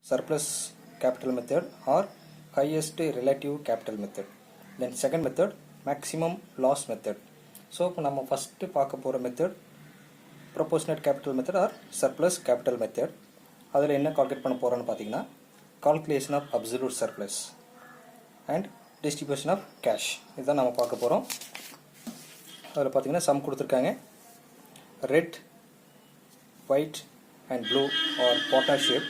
surplus capital method or highest relative capital method. Then second method, maximum loss method. So இப்போ நம்ம first பார்க்க போகிற method proportionate capital method or surplus capital method. அதில் என்ன calculate பண்ண போகிறோன்னு பார்த்தீங்கன்னா calculation of absolute surplus and distribution of cash. இதுதான் நம்ம பார்க்க போகிறோம். அதில் பார்த்தீங்கன்னா sum கொடுத்துருக்காங்க. Red, white and blue or partnership.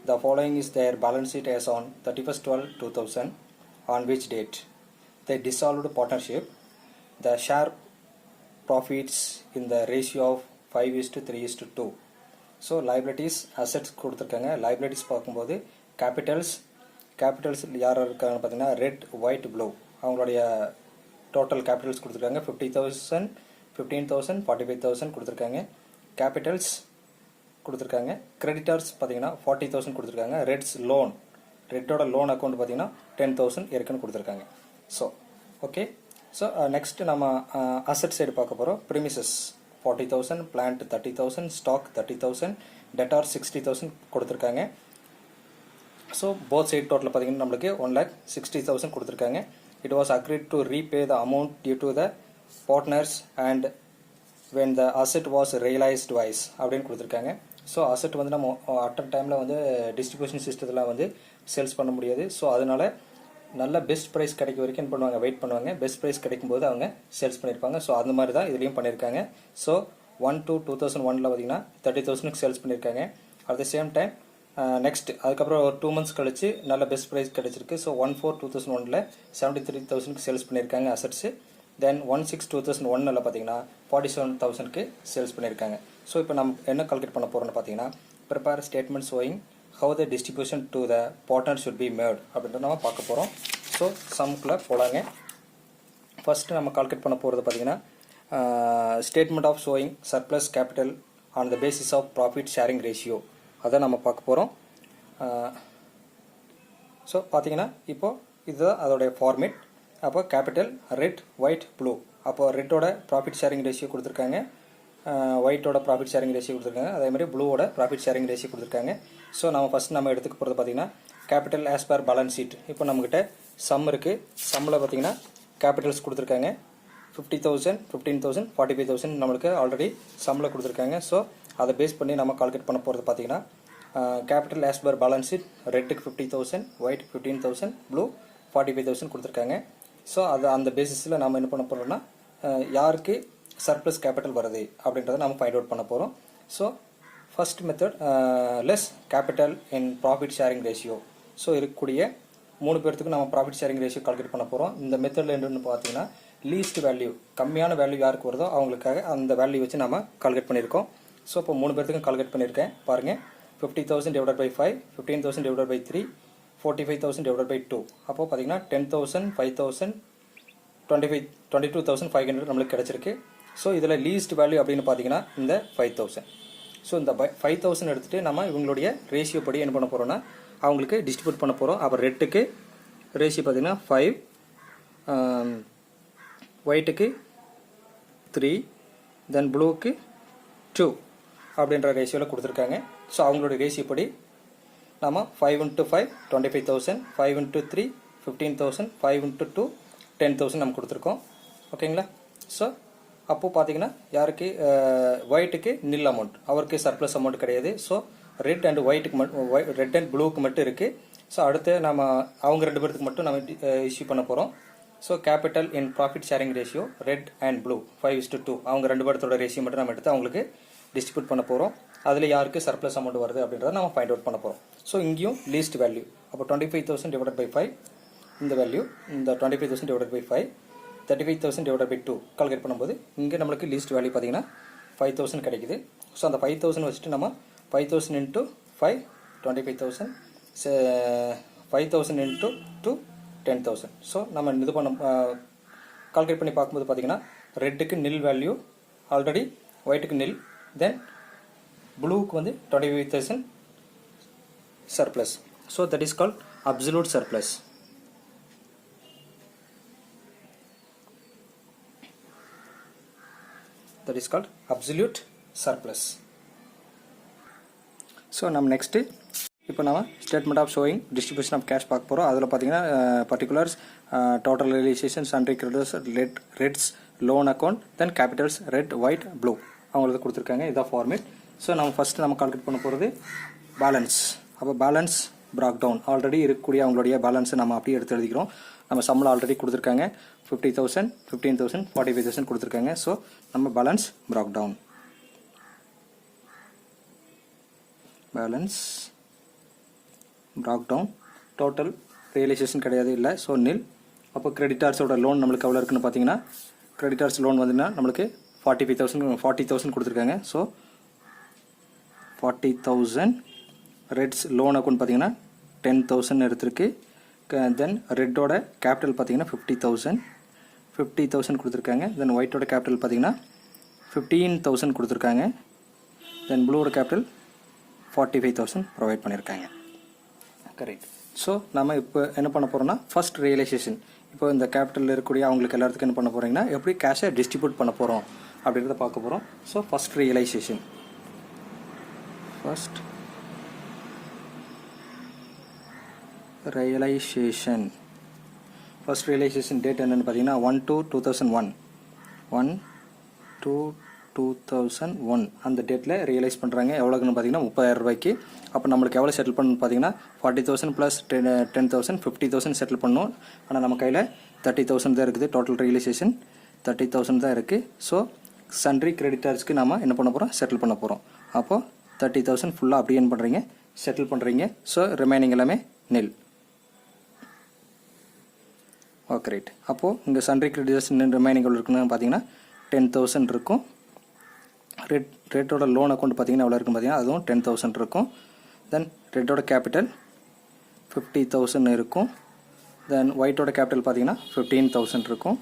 The following is their balance sheet as on 31/12/2000, on which date they dissolved partnership. The share profits in the ratio of 5:3:2. So liabilities, assets கொடுத்துருக்காங்க. liabilities பார்க்கும்போது capitals யார் இருக்காங்க பார்த்தீங்கன்னா red, white, blue அவங்களுடைய total capitals கொடுத்துருக்காங்க. 50,000, 15,000, 45,000 கொடுத்துருக்காங்க. capitals கொடுத்துருக்காங்க. Creditors பார்த்தீங்கன்னா 40,000 கொடுத்துருக்காங்க. ரெட்டோட லோன் அக்கௌண்ட் பார்த்தீங்கன்னா 10,000 இருக்குன்னு கொடுத்துருக்காங்க. ஸோ ஓகே, ஸோ நெக்ஸ்ட் நம்ம அசட் சைடு பார்க்க போகிறோம். ப்ரிமிசஸ் 40,000, பிளான்ட் 30,000, ஸ்டாக் 30,000, டெட்டார் 60,000 கொடுத்துருக்காங்க. ஸோ போத் சைடு டோட்டல் பார்த்தீங்கன்னா நம்மளுக்கு 1,60,000 கொடுத்துருக்காங்க. It was agreed to repay the amount due to the partners and when the asset was realized wise அப்படின்னு கொடுத்துருக்காங்க. So asset வந்து நம்ம அட் டைமில் வந்து டிஸ்ட்ரிபியூஷன் சிஸ்டத்தில் வந்து சேல்ஸ் பண்ண முடியாது. ஸோ அதனால நல்ல பெஸ்ட் ப்ரைஸ் கிடைக்க வரைக்கும் என்ன பண்ணுவாங்க, வெயிட் பண்ணுவாங்க. பெஸ்ட் ப்ரைஸ் கிடைக்கும்போது அவங்க சேல்ஸ் பண்ணியிருப்பாங்க. ஸோ அந்த மாதிரி தான் இதுலேயும் பண்ணியிருக்காங்க. ஸோ 1/2/2001 பார்த்தீங்கன்னா 30,000 சேல்ஸ் பண்ணியிருக்காங்க. At the same time next அதுக்கப்புறம் ஒரு 2 months கழிச்சு நல்ல பெஸ்ட் ப்ரைஸ் கிடைச்சிருக்கு. ஸோ 1/4/2001 73,000 சேல்ஸ் பண்ணியிருக்காங்க அசட்ஸு. தென் 1/6/2001 பார்த்தீங்கன்னா 47,000 சேல்ஸ் பண்ணியிருக்காங்க. ஸோ இப்போ நம்ம என்ன கால்குலேட் பண்ண போகிறோம்னு பார்த்தீங்கன்னா prepare statement showing how the distribution to the partner should be made அப்படின்றத நம்ம பார்க்க போகிறோம். ஸோ சம்குள்ளே போடாங்க. ஃபஸ்ட்டு நம்ம கால்குலேட் பண்ண போகிறது பார்த்தீங்கன்னா statement of showing surplus capital on the basis of profit sharing ratio அதை நம்ம பார்க்க போகிறோம். ஸோ பார்த்தீங்கன்னா இப்போது இதுதான் அதோடைய ஃபார்மேட். அப்போ கேபிட்டல் ரெட், ஒயிட், ப்ளூ. அப்போ ரெட்டோட ப்ராஃபிட் ஷேரிங் ரேஷியோ கொடுத்துருக்காங்க, ஒயிட்டோட ப்ராஃபிட் ஷேரிங் ரேஷியோ கொடுத்துருக்காங்க, அதேமாதிரி ப்ளூவோட ப்ராஃபிட் ஷேரிங் ரேஷியோ கொடுத்துருக்காங்க. ஸோ நம்ம எடுத்துக்க போகிறது பார்த்தீங்கன்னா capital as per balance sheet. இப்போ நம்மக்கிட்ட சம் இருக்குது. சம்மில் பார்த்தீங்கன்னா கேபிட்டல்ஸ் கொடுத்துருக்காங்க 50,000, 15,000, 45,000 நம்மளுக்கு ஆல்ரெடி சம்மில் கொடுத்துருக்காங்க. ஸோ அதை பேஸ் பண்ணி நம்ம கால்குலேட் பண்ண போகிறது பார்த்தீங்கன்னா capital as per balance sheet ரெட்டுக்கு 50,000, ஒயிட் 15,000, ப்ளூ 45,000 கொடுத்துருக்காங்க. ஸோ அந்த பேசிஸில் நம்ம என்ன பண்ண போகிறோம்னா யாருக்கு சர்ப்ளஸ் கேபிட்டல் வருது அப்படின்றத நம்ம ஃபைண்ட் அவுட் பண்ண போகிறோம். So first method less capital இன் ப்ராஃபிட் ஷேரிங் ரேஷியோ. ஸோ இருக்கக்கூடிய 3 பேர்த்துக்கு நம்ம ப்ராஃபிட் ஷேரிங் ரேஷியோ கால்குலேட் பண்ண போகிறோம். இந்த மெத்தடில் என்னென்னு பார்த்தீங்கன்னா லீஸ்ட் வேல்யூ, கம்மியான வேல்யூ யாருக்கு வருதோ அவங்களுக்காக அந்த வேல்யூ வச்சு நம்ம கால்குலேட் பண்ணியிருக்கோம். ஸோ இப்போ 3 பேர்த்துக்கும் கால்குலேட் பண்ணியிருக்கேன் பாருங்கள். 50,000 divided by 5, 15,000 divided by 3, 45,000 divided by 2. அப்போது பார்த்தீங்கன்னா 10,000, 5,000, 22,500 நம்மளுக்கு கிடச்சிருக்கு. ஸோ இதில் லீஸ்ட் வேல்யூ அப்படின்னு பார்த்தீங்கன்னா இந்த 5,000. ஸோ இந்த 5,000 எடுத்துகிட்டு நம்ம இவங்களுடைய ரேஷியோ படி என்ன பண்ண போகிறோம்னா அவங்களுக்கு டிஸ்ட்ரிபியூட் பண்ண போகிறோம். அப்போ ரெட்டுக்கு ரேஷியோ பார்த்தீங்கன்னா 5, ஒயிட்டுக்கு 3, தென் ப்ளூக்கு 2 அப்படின்ற ரேஷியோவில் கொடுத்துருக்காங்க. ஸோ அவங்களுடைய ரேஷியோ படி நம்ம 5 × 5 25,000, 5 × 3 15,000, 5 × 2 10,000 நம்ம கொடுத்துருக்கோம். ஓகேங்களா? ஸோ அப்போது பார்த்தீங்கன்னா யாருக்கு ஒயிட்டுக்கு நில் அமௌண்ட், அவருக்கு சர்ப்ளஸ் அமௌண்ட் கிடையாது. ஸோ ரெட் அண்ட் ஒயிட்டுக்கு ரெட் அண்ட் ப்ளூக்கு மட்டும் இருக்குது. ஸோ அடுத்து நம்ம அவங்க 2 பேருக்கு மட்டும் நம்ம இஷ்யூ பண்ண போகிறோம். So capital in profit sharing ratio red and blue 5:2 அவங்க 2 பேர்த்தோட ரேஷியோ மட்டும் நம்ம எடுத்து அவங்களுக்கு டிஸ்ட்ரிபியூட் பண்ண போகிறோம். அதில் யாருக்கு சர்ப்ளஸ் அமௌண்ட் வருது அப்படின்றத நம்ம ஃபைண்ட் அவுட் பண்ண போகிறோம். ஸோ இங்கேயும் லீஸ்ட் வேல்யூ அப்போ 25,000 divided by 5 இந்த வேல்யூ, இந்த 25,000 divided by 5, 35,000 divided by 2 calculate பண்ணும்போது இங்கே நம்மளுக்கு லீஸ்ட் வேல்யூ பார்த்தீங்கன்னா 5,000 கிடைக்குது. ஸோ அந்த 5,000 வச்சுட்டு நம்ம 5,000 × 5 25,000, 5,000 × 2 10,000. ஸோ நம்ம இது பண்ண கால்குலேட் பண்ணி பார்க்கும்போது பார்த்தீங்கன்னா ரெட்டுக்கு நில் வேல்யூ, ஆல்ரெடி ஒயிட்டுக்கு நில், தென் ப்ளூக்கு வந்து 25,000 surplus. So that is called absolute surplus. That is called absolute surplus. So நம்ம next இப்போ நம்ம statement of showing distribution of cash பார்க்க போகிறோம். அதில் பார்த்தீங்கன்னா particulars, total realisation, sundry creditors, reds, loan account, then capitals, red, white, blue அவங்களுக்கு கொடுத்துருக்காங்க. இதான் ஃபார்மேட். ஸோ நம்ம ஃபஸ்ட்டு நம்ம கால்குலேட் பண்ண போகிறது பேலன்ஸ். அப்போ பேலன்ஸ் பிராக் டவுன் ஆல்ரெடி இருக்கக்கூடிய அவங்களுடைய பேலன்ஸை நம்ம அப்படியே எடுத்து எழுதிக்கிறோம். நம்ம சம்பளம் ஆல்ரெடி கொடுத்துருக்காங்க 50,000, 15,000, 45,000 கொடுத்துருக்காங்க. ஸோ நம்ம பேலன்ஸ் பிராக் டவுன். பேலன்ஸ் பிராக் டவுன். டோட்டல் ரியலைசேஷன் கிடையாது, இல்லை. ஸோ நில். அப்போ கிரெடிட்டார்ஸோட லோன் நம்மளுக்கு எவ்வளோ இருக்குன்னு பார்த்தீங்கன்னா, கிரெடிட்டார்ஸ் லோன் வந்துன்னா நம்மளுக்கு 40,000 கொடுத்துருக்காங்க. ஸோ 40,000. ரெட்ஸ் லோன் அக்கௌண்ட் பார்த்தீங்கன்னா 10,000 எடுத்திருக்கு. தென் ரெட்டோட கேபிட்டல் பார்த்தீங்கன்னா 50,000 கொடுத்துருக்காங்க. தென் ஒயிட்டோட கேபிட்டல் பார்த்தீங்கன்னா 15,000 கொடுத்துருக்காங்க. தென் ப்ளூவோட கேபிட்டல் 45,000 ப்ரொவைட் பண்ணியிருக்காங்க. கரெக்ட். ஸோ நம்ம இப்போ என்ன பண்ண போகிறோம்னா, ஃபர்ஸ்ட் ரியலைசேஷன். இப்போ இந்த கேபிட்டலில் இருக்கக்கூடிய அவங்களுக்கு எல்லாத்துக்கும் என்ன பண்ண போகிறீங்கன்னா, எப்படி கேஷை டிஸ்ட்ரிபியூட் பண்ண போகிறோம் அப்படின்றத பார்க்க போகிறோம். So first realisation. First realisation date என்னென்னு பார்த்தீங்கன்னா 1/2/2001. 1/2/2001 அந்த டேட்டில் ரியலைஸ் பண்ணுறாங்க. எவ்வளோக்குன்னு பார்த்தீங்கன்னா 30,000 ரூபாய்க்கு. அப்போ நம்மளுக்கு எவ்வளோ செட்டில் பண்ணணும் பார்த்தீங்கன்னா 40,000 + 10,000 50,000 செட்டில் பண்ணணும். ஆனால் நம்ம கையில் 30,000 தான் இருக்குது. டோட்டல் ரியலைசேஷன் 30,000 தான் இருக்குது. ஸோ சன்ட்ரி கிரெடிட்டர்ஸ்க்கு நம்ம என்ன பண்ண போகிறோம், செட்டில் பண்ண போகிறோம். அப்போது 30,000 ஃபுல்லாக அப்படியே என்ன பண்ணுறீங்க, செட்டில் பண்ணுறீங்க. ஸோ ரிமைனிங் எல்லாமே நில். Okay right. அப்போது இங்கே சன்ட்ரி கிரெடிட்டர்ஸ் ரிமைனிங் எவ்வளோ இருக்குன்னு பார்த்தீங்கன்னா 10,000 இருக்கும். ரெட்டோட லோன் அக்கௌண்ட் பார்த்தீங்கன்னா எவ்வளோ இருக்குன்னு பார்த்தீங்கன்னா அதுவும் 10,000 இருக்கும். தென் ரெட்டோட கேபிட்டல் 50,000 இருக்கும். தென் ஒயிட்டோட கேபிட்டல் பார்த்தீங்கன்னா 15,000 இருக்கும்.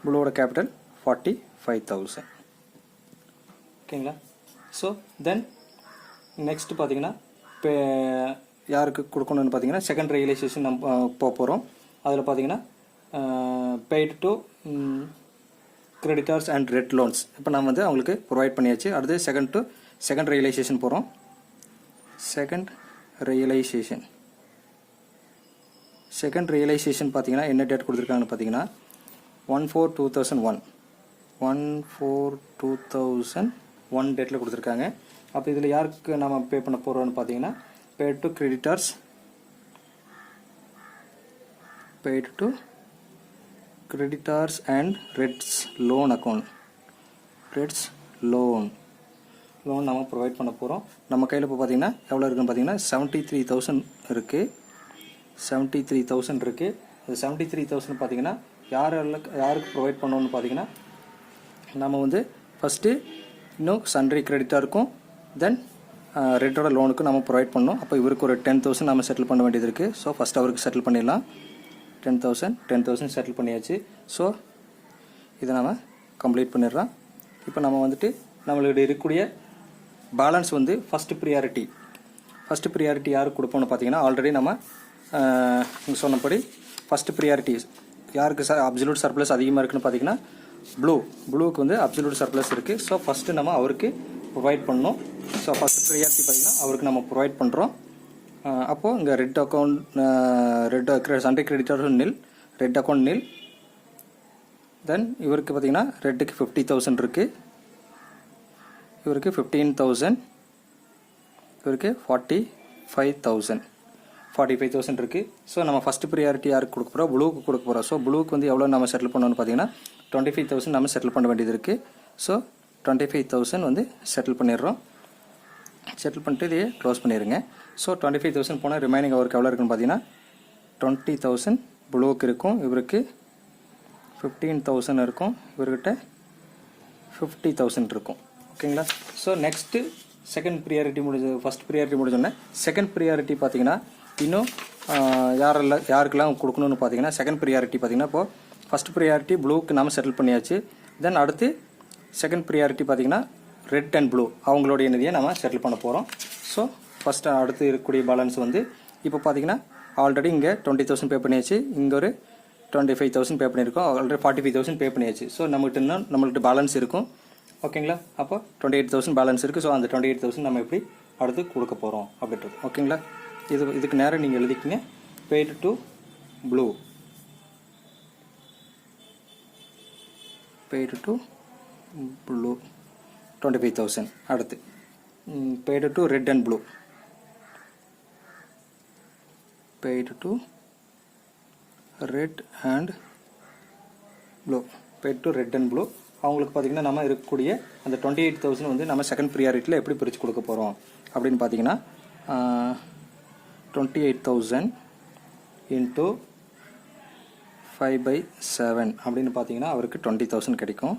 ப்ளூவோட கேபிட்டல் 45,000. ஓகேங்களா. ஸோ தென் நெக்ஸ்ட் பார்த்தீங்கன்னா இப்போ யாருக்கு கொடுக்கணும்னு பார்த்தீங்கன்னா செகண்ட் ரியலைசேஷன் நம்ம போக போகிறோம். அதில் பார்த்தீங்கன்னா paid to creditors and red loans இப்போ நம்ம வந்து அவங்களுக்கு ப்ரொவைட் பண்ணியாச்சு. அடுத்து செகண்ட் ரியலைசேஷன் போகிறோம். செகண்ட் ரியலைசேஷன் பார்த்தீங்கன்னா என்ன டேட் கொடுத்துருக்காங்கன்னு பார்த்தீங்கன்னா 1/4/2001. 1/4/2001 டேட்டில் கொடுத்துருக்காங்க. அப்போ இதில் யாருக்கு நம்ம பே பண்ண போகிறோம்னு பார்த்தீங்கன்னா paid to creditors, and reds loan account. Reds loan நம்ம ப்ரொவைட் பண்ண போகிறோம். நம்ம கையில் இப்போ பார்த்தீங்கன்னா எவ்வளோ இருக்குன்னு பார்த்தீங்கன்னா 73,000 இருக்குது. 73,000 இருக்குது. அது 73,000 பார்த்தீங்கன்னா யாருக்கு ப்ரொவைட் பண்ணணும்னு பார்த்தீங்கன்னா நம்ம வந்து ஃபஸ்ட்டு இன்னும் சன்ட்ரி கிரெடிட்டாருக்கும் தென் ரெட்டோட லோனுக்கும் நம்ம ப்ரொவைட் பண்ணோம். அப்போ இவருக்கு ஒரு 10,000 நம்ம செட்டில் பண்ண வேண்டியது இருக்குது. ஸோ ஃபஸ்ட் அவருக்கு செட்டில் பண்ணிடலாம். 10,000 செட்டில் பண்ணியாச்சு. ஸோ இதை நம்ம கம்ப்ளீட் பண்ணிடுறோம். இப்போ நம்ம வந்துட்டு நம்மளுடைய இருக்கக்கூடிய பேலன்ஸ் வந்து ஃபஸ்ட்டு ப்ரியாரிட்டி யாருக்கு கொடுப்போம்னு பார்த்தீங்கன்னா ஆல்ரெடி நம்ம சொன்னபடி ஃபஸ்ட்டு ப்ரியாரிட்டி யாருக்கு அப்சல்யூட் சர்ப்ளஸ் அதிகமாக இருக்குன்னு பார்த்தீங்கன்னா ப்ளூவுக்கு வந்து அப்சல்யூட் சர்ப்ளஸ் இருக்குது. ஸோ ஃபஸ்ட்டு நம்ம அவருக்கு ப்ரொவைட் பண்ணணும். ஸோ ஃபஸ்ட்டு ப்ரியாரிட்டி பார்த்தீங்கன்னா அவருக்கு நம்ம ப்ரொவைட் பண்ணுறோம். அப்போது இங்கே ரெட் சன்ட்ரி கிரெடிட்டர் நில், ரெட் அக்கௌண்ட் நில். தென் இவருக்கு பார்த்தீங்கன்னா ரெட்டுக்கு 50,000 இருக்குது, இவருக்கு 15,000, இவருக்கு 45,000 இருக்குது. ஸோ நம்ம ஃபஸ்ட்டு ப்ரியாரிட்டி யாருக்கு கொடுக்க போகிறோம், ப்ளூவுக்கு கொடுக்க போகிறோம். ஸோ ப்ளூவுக்கு வந்து எவ்வளோ நம்ம செட்டில் பண்ணணும்னு பார்த்தீங்கன்னா 25,000 நம்ம செட்டில் பண்ண வேண்டியது இருக்குது. ஸோ 25,000 வந்து செட்டில் பண்ணிடுறோம். செட்டில் பண்ணிட்டு இதையே க்ளோஸ் பண்ணிடுங்க. ஸோ 25,000 போனால் ரிமைனிங் அவருக்கு எவ்வளோ இருக்குன்னு பார்த்தீங்கன்னா 20,000 ப்ளூவுக்கு இருக்கும், இவருக்கு 15,000 இருக்கும், இவர்கிட்ட 50,000 இருக்கும். ஓகேங்களா. So next second priority first priority முடிஞ்சோடனே செகண்ட் ப்ரியாரிட்டி பார்த்தீங்கன்னா இன்னும் யாருக்கெல்லாம் கொடுக்கணும்னு பார்த்தீங்கன்னா செகண்ட் ப்ரியாரிட்டி பார்த்தீங்கன்னா இப்போது ஃபஸ்ட் ப்ரியாரிட்டி ப்ளூவுக்கு நம்ம செட்டில் பண்ணியாச்சு. தென் அடுத்து செகண்ட் ப்ரியாரிட்டி பார்த்தீங்கன்னா ரெட் அண்ட் ப்ளூ அவங்களுடைய நிதியை நம்ம செட்டில் பண்ண போகிறோம். ஸோ ஃபஸ்ட்டு அடுத்து இருக்கக்கூடிய பேலன்ஸ் வந்து இப்போ பார்த்தீங்கன்னா ஆல்ரெடி இங்கே 20,000 பே பண்ணியாச்சு, இங்கே ஒரு 25,000 பே பண்ணியிருக்கோம், ஆல்ரெடி 45,000 பே பண்ணியாச்சு. ஸோ நம்மள்கிட்ட பேலன்ஸ் இருக்கும். ஓகேங்களா. அப்போ 28,000 பேலன்ஸ் இருக்குது. ஸோ அந்த 28,000 நம்ம எப்படி அடுத்து கொடுக்க போகிறோம் அப்படின்றது. ஓகேங்களா? இதுக்கு நேரம் நீங்கள் எழுதிக்கிங்க. Paid to blue, paid to blue 25,000. அடுத்து paid to red and blue, paid to red and blue, paid to red and blue. அவங்களுக்கு பார்த்திங்கன்னா நம்ம இருக்கக்கூடிய அந்த 28,000 வந்து நம்ம செகண்ட் ப்ரியாரிட்டியில் எப்படி பிரித்து கொடுக்க போகிறோம் அப்படின்னு பார்த்தீங்கன்னா 28,000 இன்ட்டு 5/7 அப்படின்னு பார்த்தீங்கன்னா அவருக்கு 20,000 கிடைக்கும்.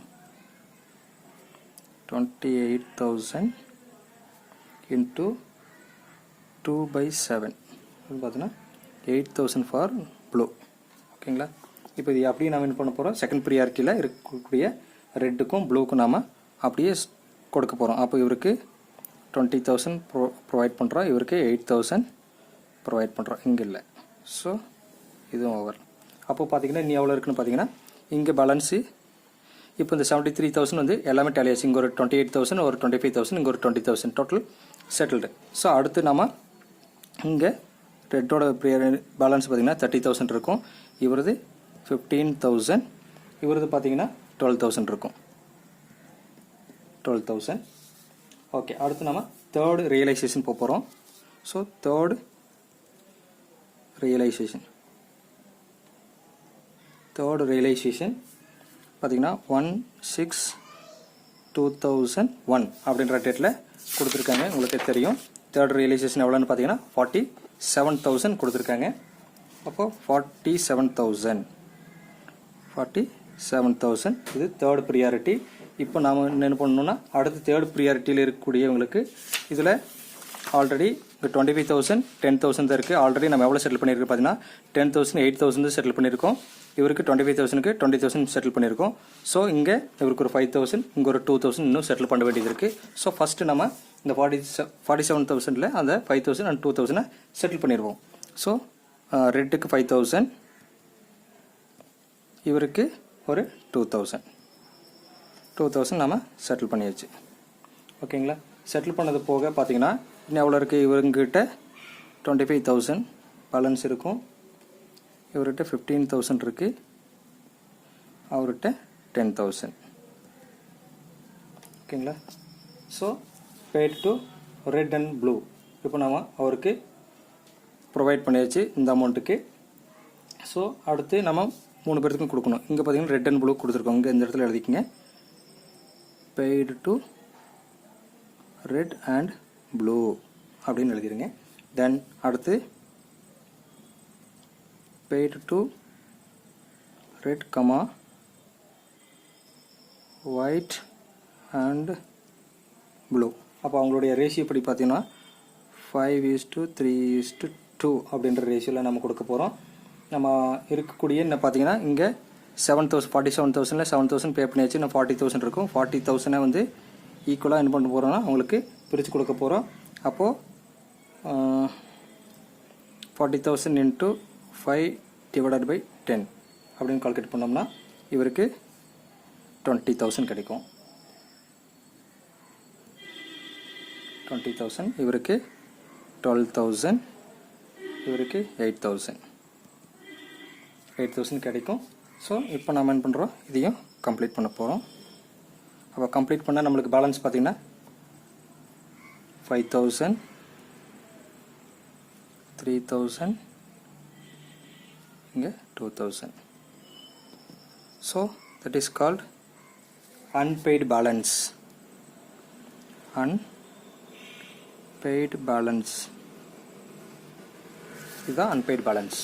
28,000 இன்ட்டு 2/7 பார்த்தீங்கன்னா 8,000 ஃபார் ப்ளூ. ஓகேங்களா? இப்போ இது அப்படியே நம்ம என்ன பண்ண போகிறோம், செகண்ட் ப்ரியாரிட்டியில் இருக்கக்கூடிய ரெட்டுக்கும் ப்ளூக்கும் நாம் அப்படியே கொடுக்க போகிறோம். அப்போ இவருக்கு 20,000 ப்ரொவைட் பண்ணுறோம், இவருக்கு 8,000 ப்ரொவைட் பண்ணுறோம். இங்கே இல்லை. ஸோ இதுவும் ஓவர். அப்போ பார்த்தீங்கன்னா இனி எவ்வளோ இருக்குன்னு பார்த்தீங்கன்னா இங்கே பேலன்ஸு இப்போ இந்த 73,000 வந்து எல்லாமே டேலியாச்சு. இங்கே ஒரு 28,000, ஒரு 25,000, இங்கே ஒரு 20,000 டோட்டல் செட்டில்டு. ஸோ அடுத்து நம்ம இங்கே ரெட்டோட பேலன்ஸ் பார்த்தீங்கன்னா 30,000 இருக்கும். இவரது 15,000, இவரது பார்த்தீங்கன்னா 12,000 இருக்கும். 12,000. ஓகே, அடுத்து நம்ம தேர்டு ரியலைசேஷன் போக போகிறோம். ஸோ தேர்டு ரியலைசேஷன் பார்த்தீங்கன்னா 1/6/2001 அப்படின்ற டேட்டில் கொடுத்துருக்காங்க. உங்களுக்கு தெரியும் தேர்ட் ரியலைசேஷன் எவ்வளோன்னு பார்த்தீங்கன்னா 47,000 கொடுத்துருக்காங்க. அப்போது 47,000 இது தேர்ட் ப்ரியாரிட்டி. இப்போ நாம் என்ன பண்ணணும்னா அடுத்து தேர்ட் ப்ரியாரிட்டியில் இருக்கக்கூடியவங்களுக்கு இதில் ஆல்ரெடி இங்கே 25,000 10,000 தான் இருக்குது. ஆல்ரெடி நம்ம எவ்வளோ செட்டில் பண்ணியிருக்கோம் பார்த்தீங்கன்னா 10,000 8,000 செட்டில் பண்ணியிருக்கோம். இவருக்கு 25,000க்கு 20,000 செட்டில் பண்ணியிருக்கோம். ஸோ இங்கே இவருக்கு ஒரு 5,000, இங்கே ஒரு 2,000 இன்னும் செட்டில் பண்ண வேண்டியது இருக்குது. ஸோ ஃபஸ்ட்டு நம்ம இந்த 47,000 அந்த 5,000 அண்ட் 2,000 செட்டில் பண்ணிடுவோம். ஸோ ரெட்டுக்கு 5,000, இவருக்கு ஒரு 2,000 நம்ம செட்டில் பண்ணியாச்சு. ஓகேங்களா? செட்டில் பண்ணது போக பார்த்தீங்கன்னா இன்னும் எவ்வளோ இருக்குது, இவருங்கிட்ட 25,000 பேலன்ஸ் இருக்கும், இவர்கிட்ட 15,000 இருக்குது, அவர்கிட்ட 10,000. ஓகேங்களா? So paid to red and blue இப்போ நம்ம அவருக்கு ப்ரொவைட் பண்ணியாச்சு இந்த அமௌண்ட்டுக்கு. ஸோ அடுத்து நம்ம 3 பேர்த்துக்கும் கொடுக்கணும். இங்கே பார்த்தீங்கன்னா ரெட் அண்ட் ப்ளூ கொடுத்துருக்கோம். இங்கே இந்த இடத்துல எழுதிக்கிங்க paid to red and blue அப்படின்னு எழுதிடுங்க. தென் அடுத்து paid to red comma white and blue. அப்போ அவங்களுடைய ரேஷியோ படி பார்த்தீங்கன்னா 5:3:2 அப்படின்ற ரேஷியோவில் நம்ம கொடுக்க போகிறோம். நம்ம இருக்கக்கூடிய என்ன பார்த்தீங்கன்னா இங்கே 47,000 7,000 பே பண்ணியாச்சு. இன்னும் 40,000 இருக்கும். 40,000 வந்து ஈக்குவலாக என்ன பண்ண போகிறோம்னா அவங்களுக்கு பிரித்து கொடுக்க போகிறோம். அப்போது 40,000 இன்ட்டு 5/10 அப்படின்னு கால்குலேட் பண்ணோம்னா இவருக்கு 20,000 கிடைக்கும். 20,000, இவருக்கு 12,000, இவருக்கு 8,000 கிடைக்கும். ஸோ இப்போ நம்ம என்ன பண்ணுறோம், இதையும் கம்ப்ளீட் பண்ண போகிறோம். அப்போ கம்ப்ளீட் பண்ணால் நம்மளுக்கு பேலன்ஸ் பார்த்தீங்கன்னா 5,000, 3,000, இங்கே 2,000. So that is called unpaid balance. Unpaid balance. இதுதான் unpaid balance.